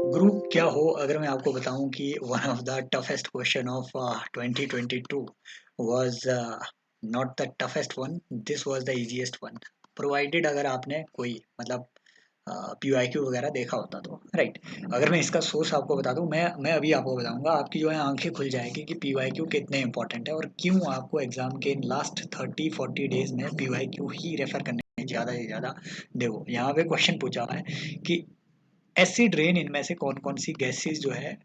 Group क्या हो अगर मैं आपको बताऊं कि one of the toughest question of 2022 was not the toughest one, this was the easiest one, provided अगर आपने कोई मतलब पीवाईक्यू वगैरह देखा होता तो राइट। अगर मैं इसका सोर्स आपको बता दूं, मैं अभी आपको बताऊंगा, आपकी जो है आंखें खुल जाएगी कि पीवाईक्यू कितने इंपॉर्टेंट है और क्यों आपको एग्जाम के लास्ट 30-40 डेज में पीवाईक्यू ही रेफर करने ज़्यादा से ज़्यादा। देखो यहाँ पे क्वेश्चन पूछा हुआ है कि एसिड रेन इनमें से कौन कौन सी गैसेस जो है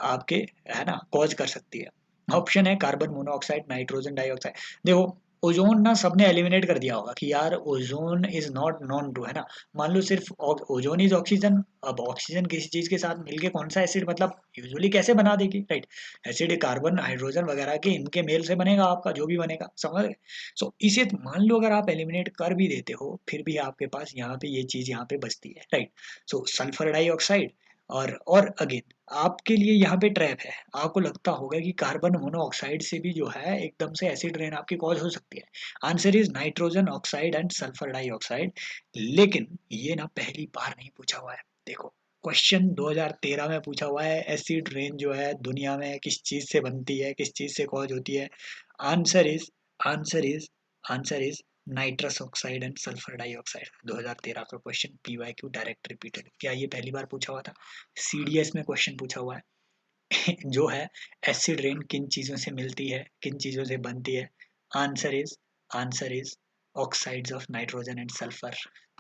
आपके है ना कॉज कर सकती है। ऑप्शन है कार्बन मोनोऑक्साइड, नाइट्रोजन डाइऑक्साइड। देखो ओजोन ना सबने एलिमिनेट कर दिया होगा कि यार ozone is not known to, है ना। मान लो सिर्फ ओजोन इज ऑक्सीजन। अब ऑक्सीजन किसी चीज के साथ मिलके कौन सा एसिड मतलब यूजुअली कैसे बना देगी, राइट। एसिड कार्बन हाइड्रोजन वगैरह के इनके मेल से बनेगा, आपका जो भी बनेगा, समझ गए। सो इसे मान लो अगर आप एलिमिनेट कर भी देते हो फिर भी आपके पास यहाँ पे ये चीज यहाँ पे बचती है, राइट। सो सल्फर डाइऑक्साइड और अगेन आपके लिए यहाँ पे ट्रैप है। आपको लगता होगा कि कार्बन मोनोऑक्साइड से भी जो है एकदम से एसिड रेन आपकी कॉज हो सकती है। Answer is nitrogen oxide and sulphur dioxide. लेकिन ये ना पहली बार नहीं पूछा हुआ है। देखो क्वेश्चन 2013 में पूछा हुआ है, एसिड रेन जो है दुनिया में किस चीज से बनती है, किस चीज से कॉज होती है। Answer is answer is answer is nitrous oxide and sulphur dioxide. 2013 का क्वेश्चन, पीवाईक्यू डायरेक्ट रिपीटेड। क्या ये पहली बार पूछा हुआ था? सीडीएस में क्वेश्चन पूछा हुआ है जो है एसिड रेन किन चीजों से मिलती है, किन चीजों से बनती है। Answer is answer is oxides of nitrogen and sulphur.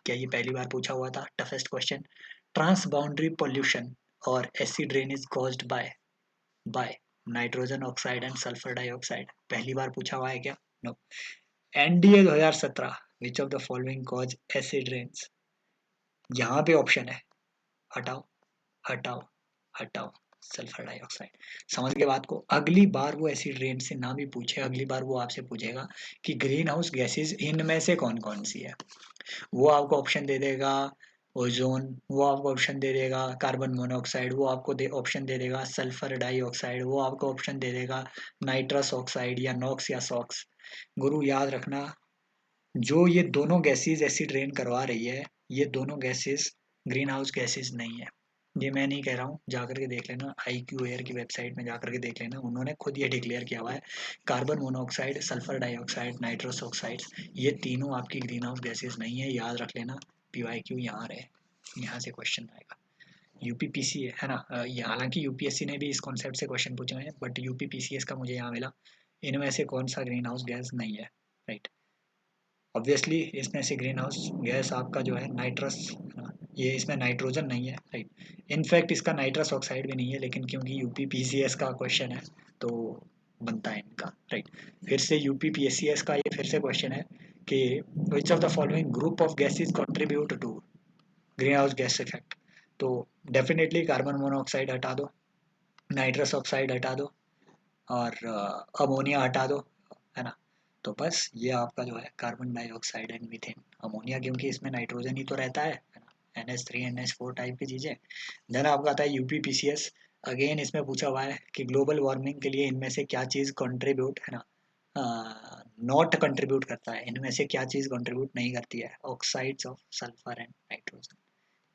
क्या ये पहली बार पूछा हुआ था? Toughest question. Trans boundary pollution और acid rain is caused by nitrogen oxide and sulphur dioxide. पहली बार पूछा हुआ है क्या? No. NDA 2017, which of the following cause acid rains. यहाँ पे ऑप्शन है, हटाओ हटाओ हटाओ सल्फर डाइऑक्साइड। समझ के बात को। अगली बार वो एसिड रेन से ना भी पूछे, अगली बार वो आपसे पूछेगा कि ग्रीन हाउस गैसेज इनमें से कौन कौन सी है। वो आपको ऑप्शन दे देगा ओजोन, वो आपको ऑप्शन दे देगा कार्बन मोनोऑक्साइड, वो आपको ऑप्शन दे देगा सल्फर डाइऑक्साइड, वो आपको ऑप्शन दे देगा नाइट्रस ऑक्साइड या नॉक्स या सॉक्स। गुरु याद रखना, जो ये दोनों गैसेस एसिड रेन करवा रही है, ये दोनों गैसेस ग्रीन हाउस गैसेस नहीं है। ये मैं नहीं कह रहा हूँ, जाकर के देख लेना, आई क्यू एयर की वेबसाइट में जाकर के देख लेना, उन्होंने खुद ये डिक्लेयर किया हुआ है। Carbon monoxide, sulphur dioxide, nitrous oxide, ये तीनों आपकी ग्रीन हाउस गैसेज नहीं है, याद रख लेना। पीवाईक्यू यहाँ रहे, यहाँ से क्वेश्चन आएगा। यूपीपीसी है ना, ये हालांकि यूपीएससी ने भी इस कॉन्सेप्ट से क्वेश्चन पूछे हैं, बट यूपीपीसीएस का मुझे यहाँ मिला। इनमें से कौन सा ग्रीन हाउस गैस नहीं है, राइट। ऑब्वियसली इसमें से ग्रीन हाउस गैस आपका जो है नाइट्रस, ये इसमें नाइट्रोजन नहीं है, राइट। इनफैक्ट इसका नाइट्रस ऑक्साइड भी नहीं है, लेकिन क्योंकि यूपी पीसीएस का क्वेश्चन है तो बनता है इनका, राइट। फिर से यूपी पीसीएस का ये फिर से क्वेश्चन है कि which of the following group of gases contribute to green house gas effect. तो डेफिनेटली कार्बन मोनोऑक्साइड हटा दो, नाइट्रस ऑक्साइड हटा दो और अमोनिया हटा दो, है ना। तो बस ये आपका जो है carbon dioxide and methane. Ammonia क्योंकि इसमें नाइट्रोजन ही तो रहता है ना, NH3 NH4 टाइप की चीज़ें। देन आपका आता है यूपीपीसीएस। अगेन इसमें पूछा हुआ है कि ग्लोबल वार्मिंग के लिए इनमें से क्या चीज़ कंट्रीब्यूट, है ना, नॉट कंट्रीब्यूट करता है, इनमें से क्या चीज़ कंट्रीब्यूट नहीं करती है। Oxides of sulphur and nitrogen.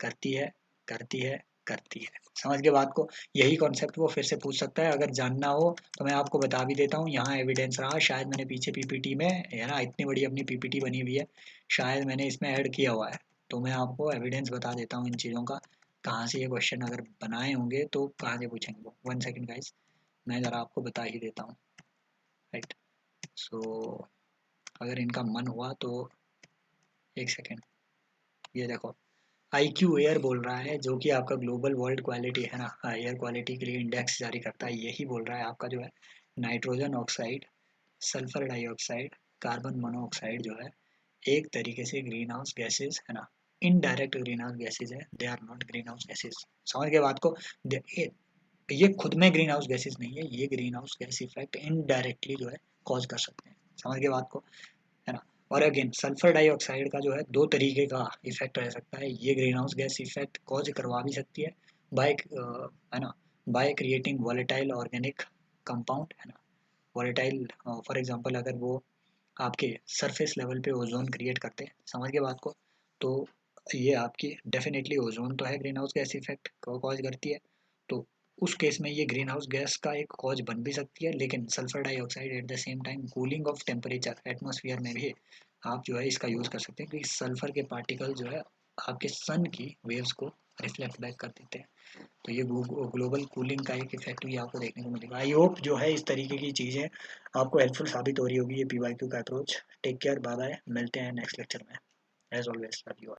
करती है, करती है, करती है। समझ के बात को। यही कॉन्सेप्ट वो फिर से पूछ सकता है, अगर जानना हो तो मैं आपको बता भी देता हूँ। यहाँ एविडेंस रहा, शायद मैंने पीछे पीपीटी में, है ना, इतनी बड़ी अपनी पीपीटी बनी हुई है, शायद मैंने इसमें ऐड किया हुआ है। तो मैं आपको एविडेंस बता देता हूँ इन चीज़ों का, कहाँ से ये क्वेश्चन अगर बनाए होंगे तो कहाँ से पूछेंगे वो। 1 सेकेंड गाइस, मैं ज़रा आपको बता ही देता हूँ, राइट। सो अगर इनका मन हुआ तो 1 सेकेंड, ये देखो आई क्यू एयर बोल रहा है, जो कि आपका ग्लोबल वर्ल्ड क्वालिटी है ना, एयर क्वालिटी के लिए इंडेक्स जारी करता है, यही बोल रहा है आपका जो है nitrogen oxide, sulphur dioxide, carbon monoxide जो है एक तरीके से ग्रीन हाउस गैसेज, है ना, इनडायरेक्ट ग्रीन हाउस गैसेज है, they are not green house gases. समझ के बात को। ये खुद में ग्रीन हाउस गैसेज नहीं है, ये green house gas effect indirectly जो है कॉज कर सकते हैं। समझ के बात को, है ना। और अगेन सल्फर डाइऑक्साइड का जो है दो तरीके का इफेक्ट रह सकता है, ये green house gas effect cause करवा भी सकती है बाय, है ना, by creating volatile organic compound, है ना। वॉलेटाइल फॉर एग्जांपल अगर वो आपके सरफेस लेवल पे ओजोन क्रिएट करते हैं, समझ के बात को, तो ये आपकी डेफिनेटली ओजोन तो है ग्रीन हाउस गैस इफेक्ट को कॉज करती है, तो उस केस में ये ग्रीन हाउस गैस का एक कॉज बन भी सकती है, लेकिन sulphur dioxide at the same time cooling of temperature atmosphere में भी आप जो है इसका यूज़ कर सकते हैं, क्योंकि सल्फर के पार्टिकल जो है आपके सन की वेव्स को रिफ्लेक्ट बैक कर देते हैं। तो ये ग्लोबल कूलिंग का एक इफेक्ट भी आपको देखने को मिलेगा। आई होप जो है इस तरीके की चीज़ें आपको हेल्पफुल साबित हो रही होगी, ये पीवाईक्यू का approach. Take care, bye bye, मिलते हैं नेक्स्ट लेक्चर में। As always love you.